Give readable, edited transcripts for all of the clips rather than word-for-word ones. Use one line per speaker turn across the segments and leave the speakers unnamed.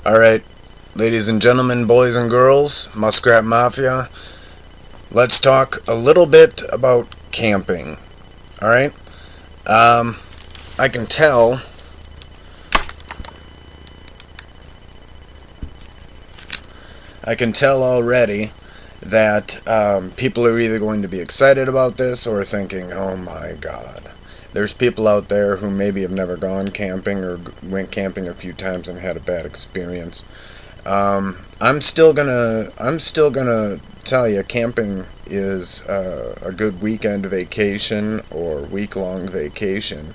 Alright, ladies and gentlemen, boys and girls, Muskrat Mafia, let's talk a little bit about camping. Alright? I can tell already that people are either going to be excited about this or thinking, oh my god. There's people out there who maybe have never gone camping or went camping a few times and had a bad experience. I'm still gonna tell you, camping is a good weekend vacation or week-long vacation.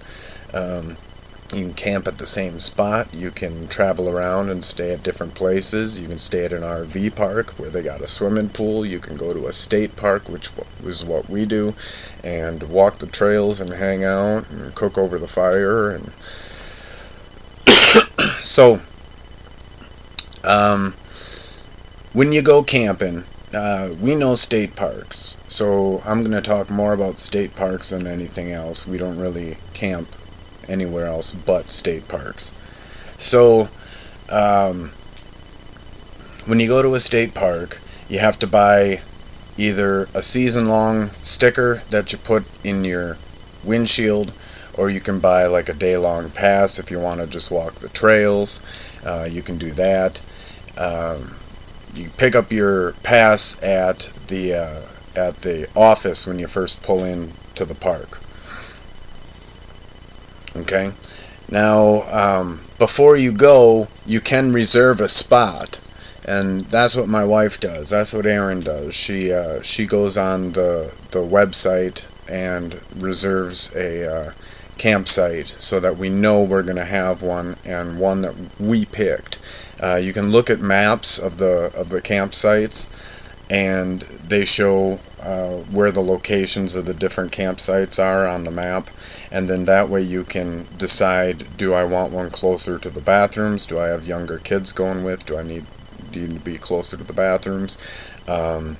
You can camp at the same spot. You can travel around and stay at different places. You can stay at an RV park where they got a swimming pool. You can go to a state park, which was what we do, and walk the trails and hang out and cook over the fire. And so, when you go camping, we know state parks. So I'm going to talk more about state parks than anything else. We don't really camp anywhere else but state parks. So when you go to a state park, you have to buy either a season-long sticker that you put in your windshield, or you can buy like a day-long pass if you want to just walk the trails. You can do that. You pick up your pass at the office when you first pull in to the park. Okay, now before you go, you can reserve a spot, and that's what my wife does. That's what Erin does. She goes on the website and reserves a campsite so that we know we're going to have one, and one that we picked. You can look at maps of the campsites, and they show where the locations of the different campsites are on the map, and then that way you can decide, do I want one closer to the bathrooms? Do I have younger kids going with? Do I need to be closer to the bathrooms? Are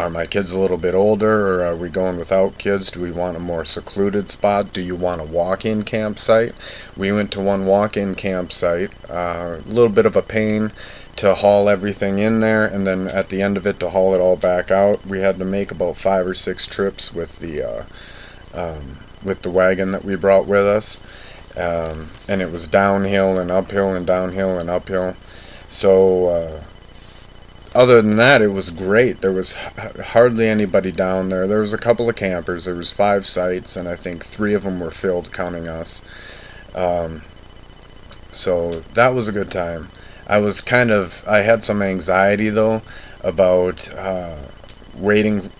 my kids a little bit older, or are we going without kids? Do we want a more secluded spot? Do you want a walk-in campsite? We went to one walk-in campsite. A little bit of a pain to haul everything in there, and then at the end of it to haul it all back out. We had to make about 5 or 6 trips with the wagon that we brought with us, and it was downhill and uphill and downhill and uphill. So other than that, it was great. There was hardly anybody down there. There was a couple of campers. There was 5 sites, and I think 3 of them were filled, counting us. So that was a good time. I had some anxiety though about waiting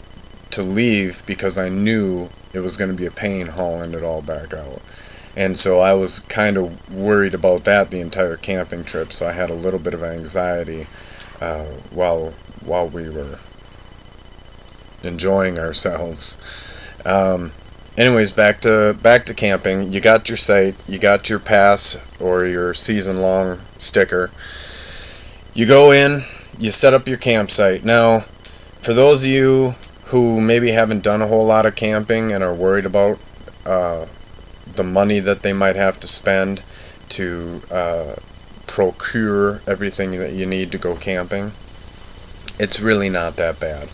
to leave, because I knew it was going to be a pain hauling it all back out. And so I was kind of worried about that the entire camping trip, so I had a little bit of anxiety while we were enjoying ourselves. Anyways, back to camping. You got your site, you got your pass or your season-long sticker. You go in, you set up your campsite. Now, for those of you who maybe haven't done a whole lot of camping and are worried about the money that they might have to spend to procure everything that you need to go camping, it's really not that bad.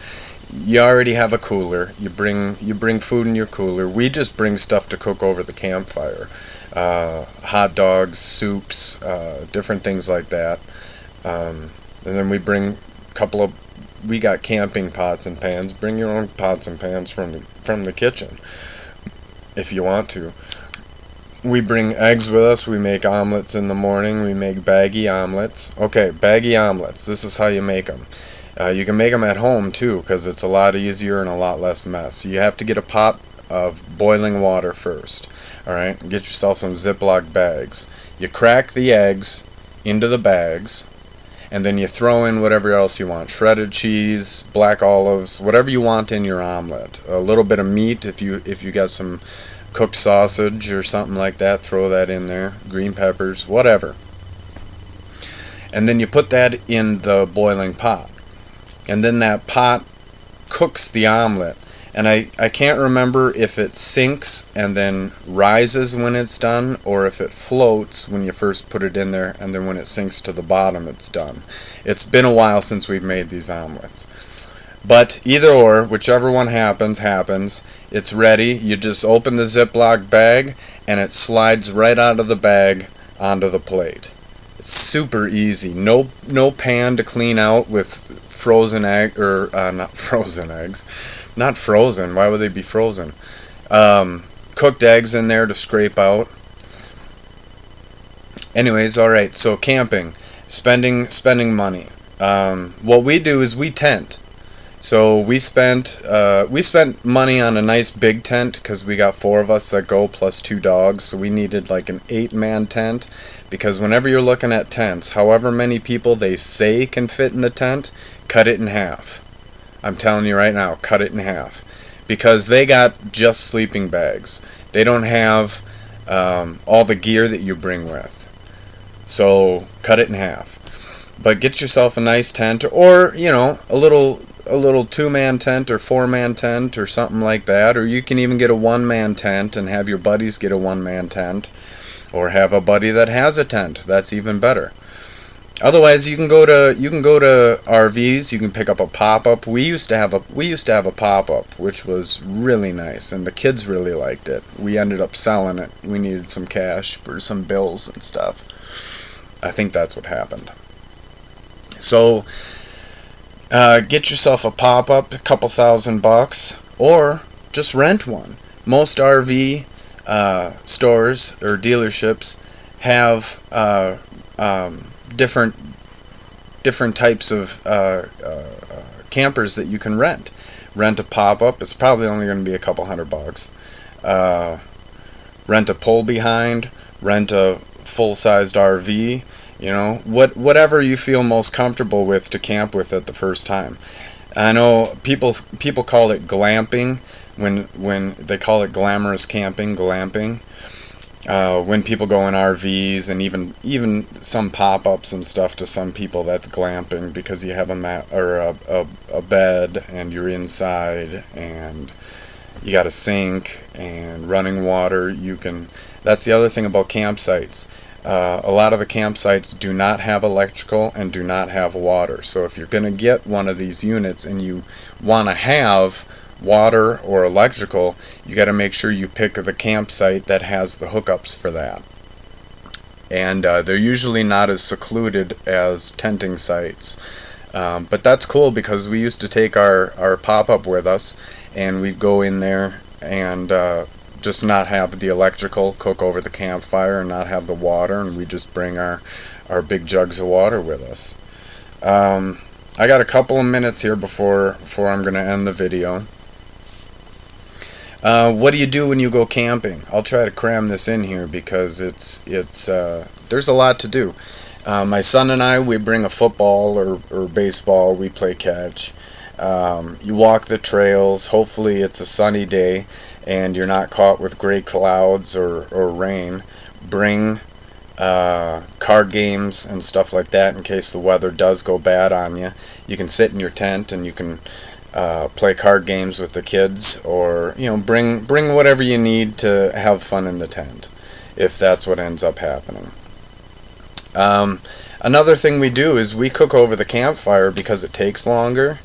You already have a cooler. You bring food in your cooler. We just bring stuff to cook over the campfire. Hot dogs, soups, different things like that. And then we got camping pots and pans. Bring your own pots and pans from the kitchen if you want to. We bring eggs with us. We make omelets in the morning. We make baggy omelets. Okay, baggy omelets. This is how you make them. You can make them at home too, because it's a lot easier and a lot less mess. You have to get a pot of boiling water first. Alright, get yourself some Ziploc bags. You crack the eggs into the bags, and then you throw in whatever else you want. Shredded cheese, black olives, whatever you want in your omelet. A little bit of meat, if you got some cooked sausage or something like that, throw that in there. Green peppers, whatever. And then you put that in the boiling pot. And then that pot cooks the omelet. And I can't remember if it sinks and then rises when it's done, or if it floats when you first put it in there and then when it sinks to the bottom it's done. It's been a while since we've made these omelets. But either or, whichever one happens, it's ready. You just open the Ziploc bag and it slides right out of the bag onto the plate. It's super easy. No pan to clean out with frozen egg, or not frozen eggs. Not frozen. Why would they be frozen? Cooked eggs in there to scrape out. Anyways, alright, so camping. Spending money. What we do is we tent. So we spent money on a nice big tent because we got 4 of us that go plus 2 dogs, so we needed like an 8-man tent, because whenever you're looking at tents, however many people they say can fit in the tent, cut it in half. I'm telling you right now, cut it in half, because they got just sleeping bags. They don't have all the gear that you bring with, so cut it in half. But get yourself a nice tent, or a little 2-man tent or 4-man tent or something like that, or you can even get a 1-man tent and have your buddies get a 1-man tent, or have a buddy that has a tent. That's even better. Otherwise, you can go to RVs. You can pick up a pop-up. We used to have a pop-up, which was really nice, and the kids really liked it. We ended up selling it. We needed some cash for some bills and stuff. I think that's what happened. So get yourself a pop-up, a couple $1,000, or just rent one. Most RV stores or dealerships have different types of campers that you can rent. Rent a pop-up. It's probably only going to be a couple $100. Rent a pull behind. Rent a full-sized RV. Whatever you feel most comfortable with to camp with it the first time. I know people call it glamping when they call it glamorous camping, glamping. When people go in RVs, and even some pop-ups and stuff, to some people that's glamping, because you have a bed and you're inside and you got a sink and running water. That's the other thing about campsites. A lot of the campsites do not have electrical and do not have water. So if you're going to get one of these units and you want to have water or electrical, you got to make sure you pick the campsite that has the hookups for that. And they're usually not as secluded as tenting sites. But that's cool, because we used to take our pop-up with us, and we'd go in there and just not have the electrical, cook over the campfire, and not have the water, and we just bring our big jugs of water with us. I got a couple of minutes here before I'm going to end the video. What do you do when you go camping? I'll try to cram this in here because there's a lot to do. My son and I, we bring a football or baseball. We play catch. You walk the trails. Hopefully it's a sunny day and you're not caught with gray clouds or rain. Bring card games and stuff like that in case the weather does go bad on you. You can sit in your tent and you can play card games with the kids, or bring whatever you need to have fun in the tent, if that's what ends up happening. Another thing we do is we cook over the campfire because it takes longer.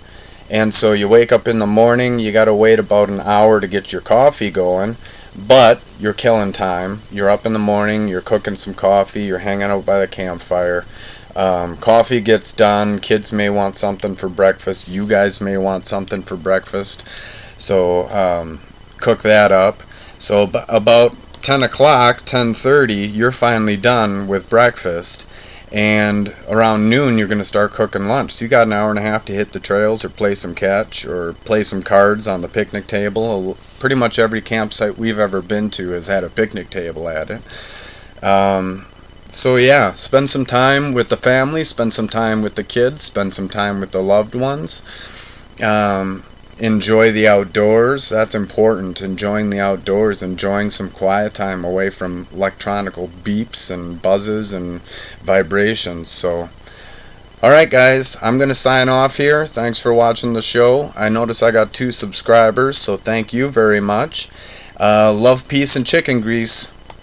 And so you wake up in the morning, you got to wait about an hour to get your coffee going, but you're killing time. You're up in the morning, you're cooking some coffee, you're hanging out by the campfire. Coffee gets done, kids may want something for breakfast, you guys may want something for breakfast, so cook that up. So about 10 o'clock, 10:30, you're finally done with breakfast. And around noon, you're going to start cooking lunch. So you got an hour and a half to hit the trails or play some catch or play some cards on the picnic table. Pretty much every campsite we've ever been to has had a picnic table at it. So yeah, spend some time with the family, spend some time with the kids, spend some time with the loved ones. Enjoy the outdoors. That's important. Enjoying the outdoors, enjoying some quiet time away from electronical beeps and buzzes and vibrations. So, alright guys, I'm going to sign off here. Thanks for watching the show. I notice I got 2 subscribers, so thank you very much. Love, peace, and chicken grease.